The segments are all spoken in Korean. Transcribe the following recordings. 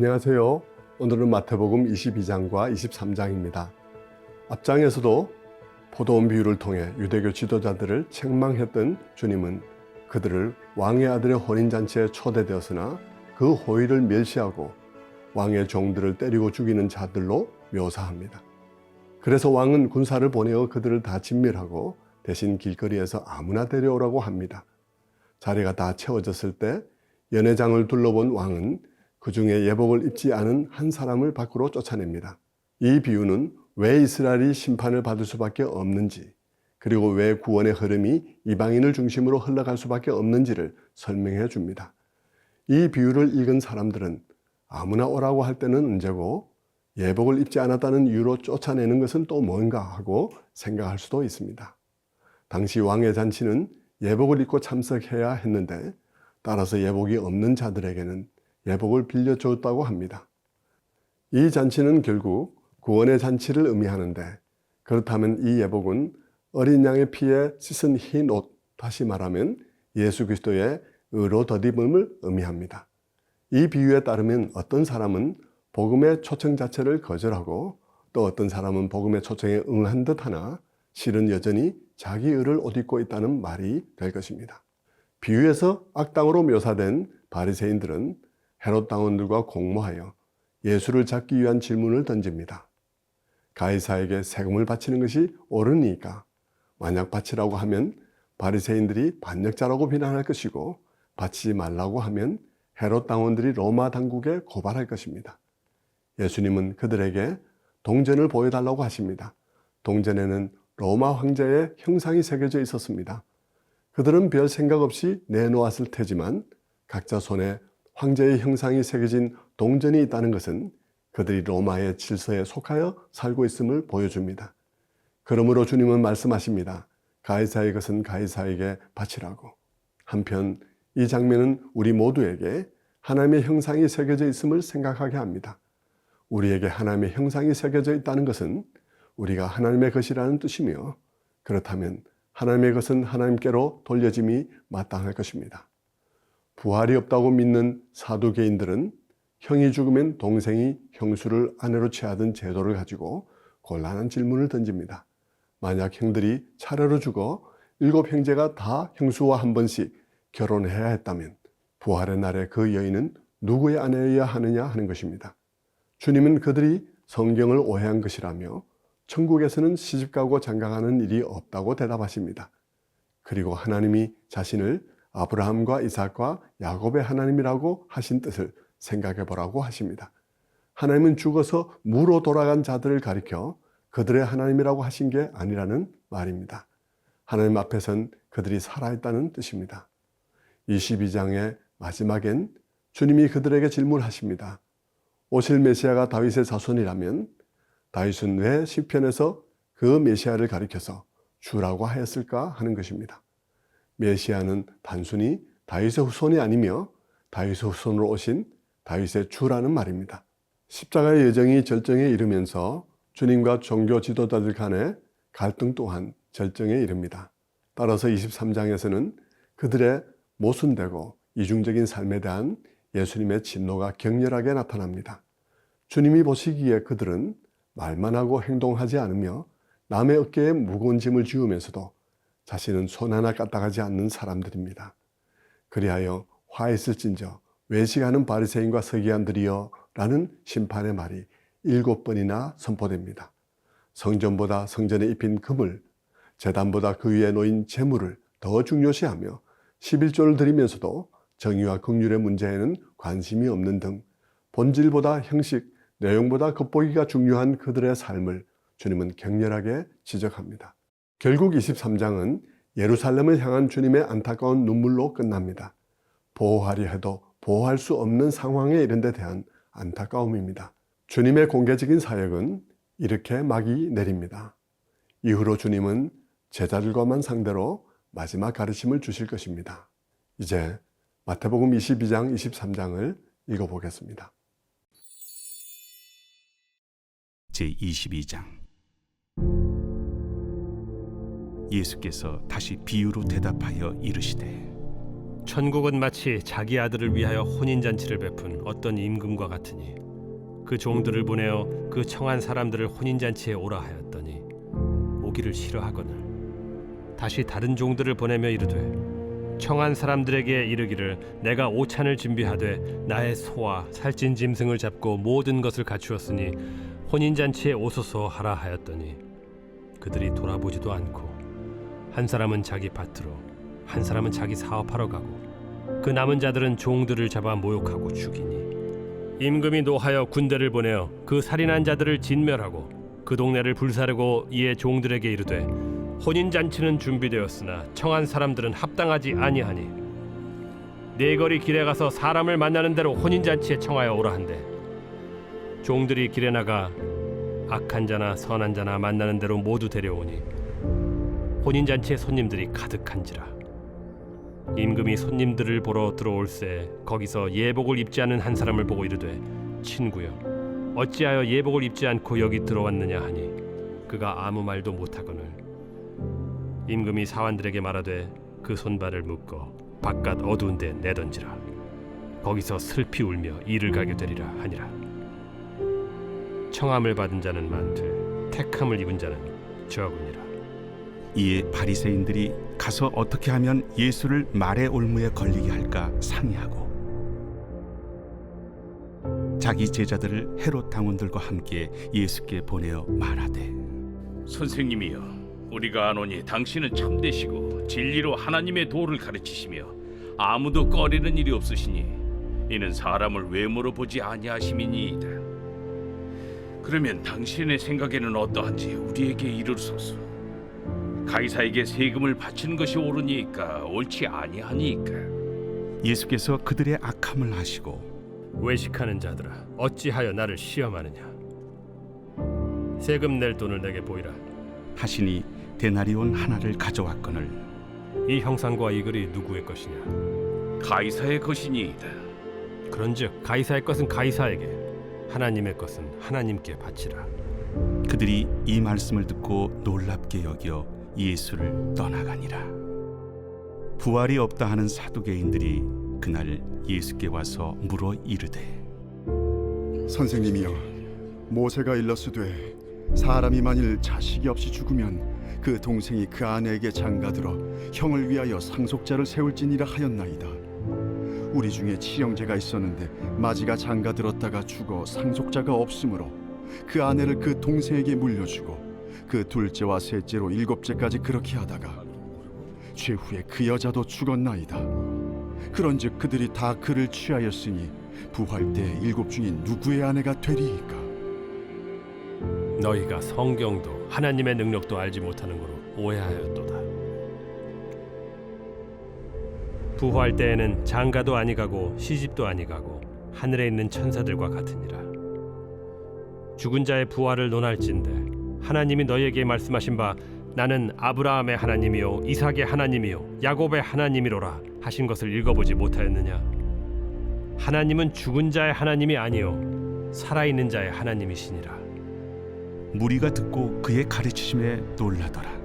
안녕하세요. 오늘은 마태복음 22장과 23장입니다. 앞장에서도 포도원 비유를 통해 유대교 지도자들을 책망했던 주님은 그들을 왕의 아들의 혼인잔치에 초대되었으나 그 호의를 멸시하고 왕의 종들을 때리고 죽이는 자들로 묘사합니다. 그래서 왕은 군사를 보내어 그들을 다 진멸하고 대신 길거리에서 아무나 데려오라고 합니다. 자리가 다 채워졌을 때 연회장을 둘러본 왕은 그 중에 예복을 입지 않은 한 사람을 밖으로 쫓아냅니다. 이 비유는 왜 이스라엘이 심판을 받을 수밖에 없는지, 그리고 왜 구원의 흐름이 이방인을 중심으로 흘러갈 수밖에 없는지를 설명해 줍니다. 이 비유를 읽은 사람들은 아무나 오라고 할 때는 언제고 예복을 입지 않았다는 이유로 쫓아내는 것은 또 뭔가 하고 생각할 수도 있습니다. 당시 왕의 잔치는 예복을 입고 참석해야 했는데 따라서 예복이 없는 자들에게는 예복을 빌려줬다고 합니다. 이 잔치는 결국 구원의 잔치를 의미하는데, 그렇다면 이 예복은 어린 양의 피에 씻은 흰 옷, 다시 말하면 예수 그리스도의 의로 덧입음을 의미합니다. 이 비유에 따르면 어떤 사람은 복음의 초청 자체를 거절하고 또 어떤 사람은 복음의 초청에 응한 듯하나 실은 여전히 자기 의를 옷 입고 있다는 말이 될 것입니다. 비유에서 악당으로 묘사된 바리새인들은 헤롯 당원들과 공모하여 예수를 잡기 위한 질문을 던집니다. 가이사에게 세금을 바치는 것이 옳으니까 만약 바치라고 하면 바리새인들이 반역자라고 비난할 것이고, 바치지 말라고 하면 헤롯 당원들이 로마 당국에 고발할 것입니다. 예수님은 그들에게 동전을 보여달라고 하십니다. 동전에는 로마 황제의 형상이 새겨져 있었습니다. 그들은 별 생각 없이 내놓았을 테지만 각자 손에 황제의 형상이 새겨진 동전이 있다는 것은 그들이 로마의 질서에 속하여 살고 있음을 보여줍니다. 그러므로 주님은 말씀하십니다. 가이사의 것은 가이사에게 바치라고. 한편 이 장면은 우리 모두에게 하나님의 형상이 새겨져 있음을 생각하게 합니다. 우리에게 하나님의 형상이 새겨져 있다는 것은 우리가 하나님의 것이라는 뜻이며, 그렇다면 하나님의 것은 하나님께로 돌려짐이 마땅할 것입니다. 부활이 없다고 믿는 사두개인들은 형이 죽으면 동생이 형수를 아내로 취하던 제도를 가지고 곤란한 질문을 던집니다. 만약 형들이 차례로 죽어 7 형제가 다 형수와 한 번씩 결혼해야 했다면 부활의 날에 그 여인은 누구의 아내여야 하느냐 하는 것입니다. 주님은 그들이 성경을 오해한 것이라며 천국에서는 시집가고 장가가는 일이 없다고 대답하십니다. 그리고 하나님이 자신을 아브라함과 이삭과 야곱의 하나님이라고 하신 뜻을 생각해 보라고 하십니다. 하나님은 죽어서 무로 돌아간 자들을 가리켜 그들의 하나님이라고 하신 게 아니라는 말입니다. 하나님 앞에선 그들이 살아있다는 뜻입니다. 22장의 마지막엔 주님이 그들에게 질문하십니다. 오실 메시아가 다윗의 자손이라면 다윗은 왜 시편에서 그 메시아를 가리켜서 주라고 하였을까 하는 것입니다. 메시아는 단순히 다윗의 후손이 아니며 다윗의 후손으로 오신 다윗의 주라는 말입니다. 십자가의 여정이 절정에 이르면서 주님과 종교 지도자들 간의 갈등 또한 절정에 이릅니다. 따라서 23장에서는 그들의 모순되고 이중적인 삶에 대한 예수님의 진노가 격렬하게 나타납니다. 주님이 보시기에 그들은 말만 하고 행동하지 않으며 남의 어깨에 무거운 짐을 지우면서도 자신은 손 하나 까딱하지 않는 사람들입니다. 그리하여 화 있을진저 외식하는 바리새인과 서기관들이여 라는 심판의 말이 7번이나 선포됩니다. 성전보다 성전에 입힌 금을, 제단보다 그 위에 놓인 재물을 더 중요시하며 11조를 드리면서도 정의와 긍휼의 문제에는 관심이 없는 등 본질보다 형식, 내용보다 겉보기가 중요한 그들의 삶을 주님은 격렬하게 지적합니다. 결국 23장은 예루살렘을 향한 주님의 안타까운 눈물로 끝납니다. 보호하려 해도 보호할 수 없는 상황에 이른 데 대한 안타까움입니다. 주님의 공개적인 사역은 이렇게 막이 내립니다. 이후로 주님은 제자들과만 상대로 마지막 가르침을 주실 것입니다. 이제 마태복음 22장, 23장을 읽어보겠습니다. 제22장. 예수께서 다시 비유로 대답하여 이르시되 천국은 마치 자기 아들을 위하여 혼인잔치를 베푼 어떤 임금과 같으니 그 종들을 보내어 그 청한 사람들을 혼인잔치에 오라 하였더니 오기를 싫어하거늘 다시 다른 종들을 보내며 이르되 청한 사람들에게 이르기를 내가 오찬을 준비하되 나의 소와 살찐 짐승을 잡고 모든 것을 갖추었으니 혼인잔치에 오소서 하라 하였더니 그들이 돌아보지도 않고 한 사람은 자기 밭으로 한 사람은 자기 사업하러 가고 그 남은 자들은 종들을 잡아 모욕하고 죽이니 임금이 노하여 군대를 보내어 그 살인한 자들을 진멸하고 그 동네를 불사르고 이에 종들에게 이르되 혼인잔치는 준비되었으나 청한 사람들은 합당하지 아니하니 네 거리 길에 가서 사람을 만나는 대로 혼인잔치에 청하여 오라 한대 종들이 길에 나가 악한 자나 선한 자나 만나는 대로 모두 데려오니 혼인잔치에 손님들이 가득한지라 임금이 손님들을 보러 들어올새 거기서 예복을 입지 않은 한 사람을 보고 이르되 친구여 어찌하여 예복을 입지 않고 여기 들어왔느냐 하니 그가 아무 말도 못하거늘 임금이 사환들에게 말하되 그 손발을 묶어 바깥 어두운 데 내던지라 거기서 슬피 울며 이를 가게 되리라 하니라 청함을 받은 자는 많되 택함을 입은 자는 적으니라. 이에 바리새인들이 가서 어떻게 하면 예수를 말의 올무에 걸리게 할까 상의하고 자기 제자들을 헤롯 당원들과 함께 예수께 보내어 말하되 선생님이여 우리가 아노니 당신은 참되시고 진리로 하나님의 도를 가르치시며 아무도 꺼리는 일이 없으시니 이는 사람을 외모로 보지 아니하심이니이다. 그러면 당신의 생각에는 어떠한지 우리에게 이르소서. 가이사에게 세금을 바치는 것이 옳으니까 옳지 아니하니까. 예수께서 그들의 악함을 아시고 외식하는 자들아 어찌하여 나를 시험하느냐 세금 낼 돈을 내게 보이라 하시니 데나리온 하나를 가져왔거늘 이 형상과 이 글이 누구의 것이냐 가이사의 것이니이다. 그런즉 가이사의 것은 가이사에게 하나님의 것은 하나님께 바치라. 그들이 이 말씀을 듣고 놀랍게 여겨 예수를 떠나가니라. 부활이 없다 하는 사두개인들이 그날 예수께 와서 물어 이르되 선생님이여 모세가 일렀으되 사람이 만일 자식이 없이 죽으면 그 동생이 그 아내에게 장가들어 형을 위하여 상속자를 세울지니라 하였나이다. 우리 중에 칠형제가 있었는데 마지가 장가들었다가 죽어 상속자가 없으므로 그 아내를 그 동생에게 물려주고 그 둘째와 셋째로 일곱째까지 그렇게 하다가 최후에 그 여자도 죽었나이다. 그런즉 그들이 다 그를 취하였으니 부활 때 일곱 중에 누구의 아내가 되리이까? 너희가 성경도 하나님의 능력도 알지 못하는 거로 오해하였도다. 부활 때에는 장가도 아니가고 시집도 아니가고 하늘에 있는 천사들과 같으니라. 죽은 자의 부활을 논할진대 하나님이 너희에게 말씀하신 바 나는 아브라함의 하나님이요 이삭의 하나님이요 야곱의 하나님이로라 하신 것을 읽어보지 못하였느냐. 하나님은 죽은 자의 하나님이 아니요 살아있는 자의 하나님이시니라. 무리가 듣고 그의 가르치심에 놀라더라.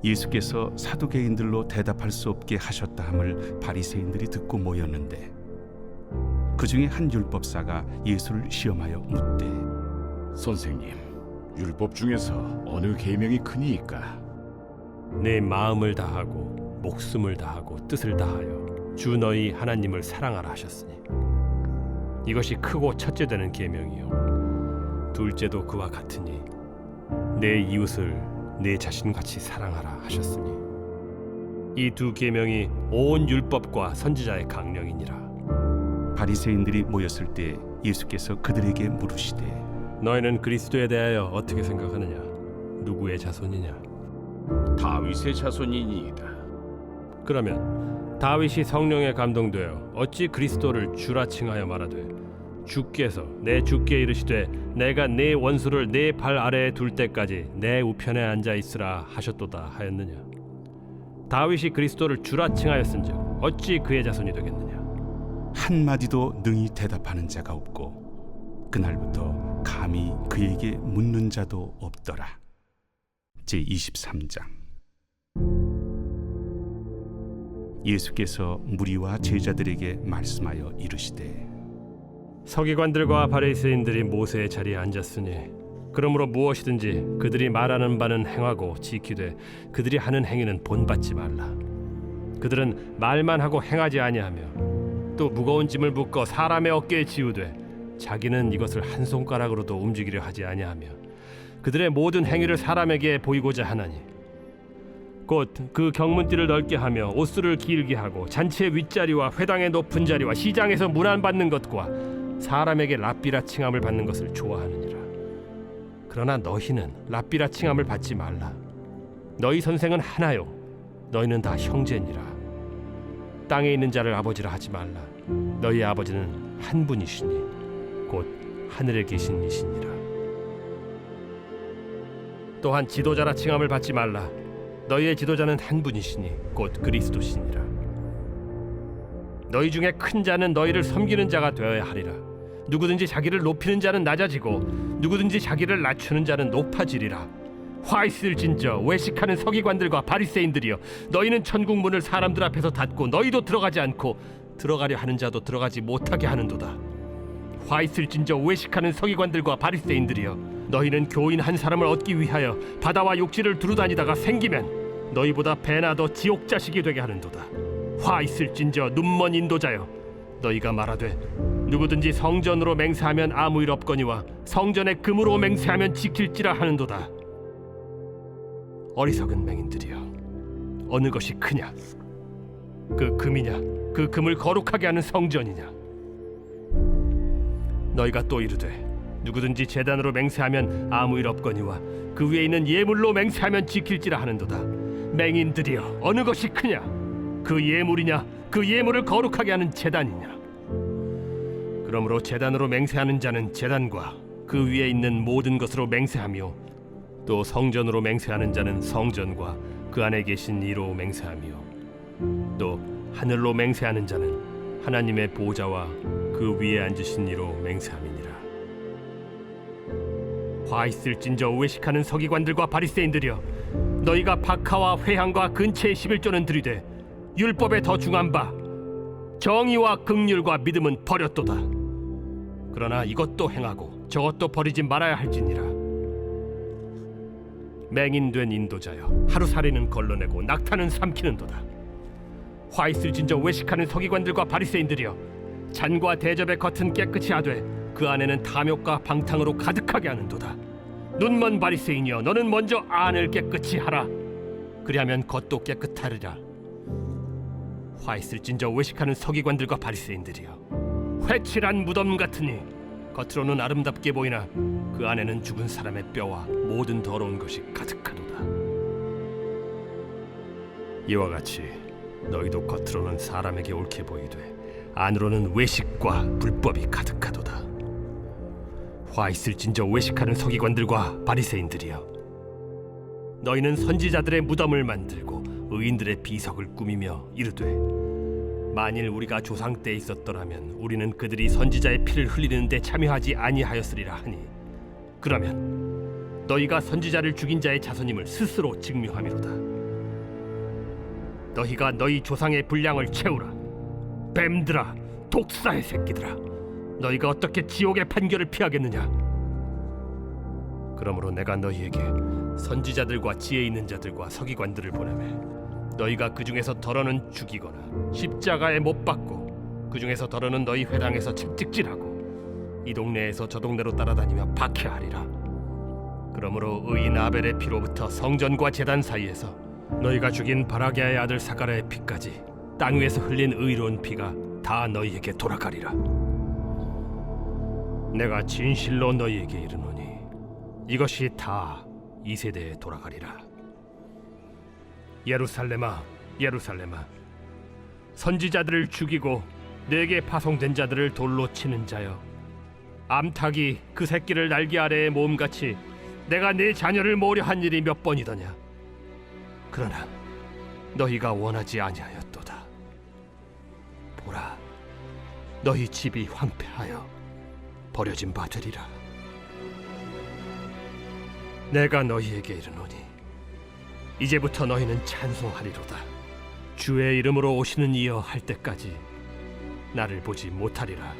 예수께서 사두개인들로 대답할 수 없게 하셨다 함을 바리새인들이 듣고 모였는데 그 중에 한 율법사가 예수를 시험하여 묻되 선생님, 율법 중에서 어느 계명이 크니이까? 내 마음을 다하고 목숨을 다하고 뜻을 다하여 주 너희 하나님을 사랑하라 하셨으니 이것이 크고 첫째 되는 계명이요 둘째도 그와 같으니 내 이웃을 내 자신같이 사랑하라 하셨으니 이 두 계명이 온 율법과 선지자의 강령이니라. 바리새인들이 모였을 때 예수께서 그들에게 물으시되 너희는 그리스도에 대하여 어떻게 생각하느냐? 누구의 자손이냐? 다윗의 자손이니이다. 그러면 다윗이 성령에 감동되어 어찌 그리스도를 주라 칭하여 말하되 주께서 내 주께 이르시되 내가 네 원수를 네 발 아래에 둘 때까지 내 우편에 앉아 있으라 하셨도다 하였느냐. 다윗이 그리스도를 주라 칭하였은즉 어찌 그의 자손이 되겠느냐. 한마디도 능히 대답하는 자가 없고 그날부터 감히 그에게 묻는 자도 없더라. 제23장 예수께서 무리와 제자들에게 말씀하여 이르시되 서기관들과 바리새인들이 모세의 자리에 앉았으니 그러므로 무엇이든지 그들이 말하는 바는 행하고 지키되 그들이 하는 행위는 본받지 말라. 그들은 말만 하고 행하지 아니하며 또 무거운 짐을 묶어 사람의 어깨에 지우되 자기는 이것을 한 손가락으로도 움직이려 하지 아니하며 그들의 모든 행위를 사람에게 보이고자 하나니 곧 그 경문띠를 넓게 하며 옷수를 길게 하고 잔치의 윗자리와 회당의 높은 자리와 시장에서 문안 받는 것과 사람에게 랍비라 칭함을 받는 것을 좋아하느니라. 그러나 너희는 랍비라 칭함을 받지 말라. 너희 선생은 하나요 너희는 다 형제니라. 땅에 있는 자를 아버지라 하지 말라. 너희 아버지는 한 분이시니 곧 하늘에 계신 이시니라. 또한 지도자라 칭함을 받지 말라. 너희의 지도자는 한 분이시니 곧 그리스도시니라. 너희 중에 큰 자는 너희를 섬기는 자가 되어야 하리라. 누구든지 자기를 높이는 자는 낮아지고 누구든지 자기를 낮추는 자는 높아지리라. 화 있을진저 외식하는 서기관들과 바리새인들이여, 너희는 천국 문을 사람들 앞에서 닫고 너희도 들어가지 않고 들어가려 하는 자도 들어가지 못하게 하는도다. 화 있을진저 외식하는 서기관들과 바리새인들이여, 너희는 교인 한 사람을 얻기 위하여 바다와 욕지를 두루다니다가 생기면 너희보다 배나 더 지옥 자식이 되게 하는도다. 화 있을진저 눈먼 인도자여, 너희가 말하되 누구든지 성전으로 맹세하면 아무 일 없거니와 성전에 금으로 맹세하면 지킬지라 하는도다. 어리석은 맹인들이여, 어느 것이 크냐? 그 금이냐? 그 금을 거룩하게 하는 성전이냐? 너희가 또 이르되 누구든지 제단으로 맹세하면 아무 일 없거니와 그 위에 있는 예물로 맹세하면 지킬지라 하는도다. 맹인들이여, 어느 것이 크냐? 그 예물이냐? 그 예물을 거룩하게 하는 제단이냐? 그러므로 제단으로 맹세하는 자는 제단과 그 위에 있는 모든 것으로 맹세하며 또 성전으로 맹세하는 자는 성전과 그 안에 계신 이로 맹세하며 또 하늘로 맹세하는 자는 하나님의 보좌와 그 위에 앉으신 이로 맹세함이니라. 화 있을진저 외식하는 서기관들과 바리새인들이여, 너희가 박하와 회향과 근체의 11조는 들이되 율법에 더 중한 바 정의와 긍휼과 믿음은 버렸도다. 그러나 이것도 행하고 저것도 버리지 말아야 할지니라. 맹인된 인도자여, 하루살이는 걸러내고 낙타는 삼키는도다. 화 있을진저 외식하는 서기관들과 바리새인들이여, 잔과 대접의 겉은 깨끗이 하되 그 안에는 탐욕과 방탕으로 가득하게 하는도다. 눈먼 바리새인이여, 너는 먼저 안을 깨끗이 하라. 그리하면 겉도 깨끗하리라. 화 있을진저 외식하는 서기관들과 바리새인들이여, 회칠한 무덤 같으니 겉으로는 아름답게 보이나 그 안에는 죽은 사람의 뼈와 모든 더러운 것이 가득하도다. 이와 같이 너희도 겉으로는 사람에게 옳게 보이되 안으로는 외식과 불법이 가득하도다. 화 있을진저 외식하는 서기관들과 바리새인들이여, 너희는 선지자들의 무덤을 만들고 의인들의 비석을 꾸미며 이르되 만일 우리가 조상 때에 있었더라면 우리는 그들이 선지자의 피를 흘리는데 참여하지 아니하였으리라 하니, 그러면 너희가 선지자를 죽인 자의 자손임을 스스로 증명함이로다. 너희가 너희 조상의 분량을 채우라. 뱀들아, 독사의 새끼들아, 너희가 어떻게 지옥의 판결을 피하겠느냐? 그러므로 내가 너희에게 선지자들과 지혜 있는 자들과 서기관들을 보내매 너희가 그 중에서 덜어는 죽이거나 십자가에 못 박고 그 중에서 덜어는 너희 회당에서 채찍질하고 이 동네에서 저 동네로 따라다니며 박해하리라. 그러므로 의인 아벨의 피로부터 성전과 제단 사이에서 너희가 죽인 바라게아의 아들 사가랴의 피까지 땅 위에서 흘린 의로운 피가 다 너희에게 돌아가리라. 내가 진실로 너희에게 이르노니 이것이 다 이 세대에 돌아가리라. 예루살렘아, 예루살렘아, 선지자들을 죽이고 내게 파송된 자들을 돌로 치는 자여, 암탉이 그 새끼를 날개 아래에 모음같이 내가 네 자녀를 모으려 한 일이 몇 번이더냐? 그러나 너희가 원하지 아니하였도다. 보라, 너희 집이 황폐하여 버려진 바 되리라. 내가 너희에게 이르노니 이제부터 너희는 찬송하리로다. 주의 이름으로 오시는 이여 할 때까지 나를 보지 못하리라.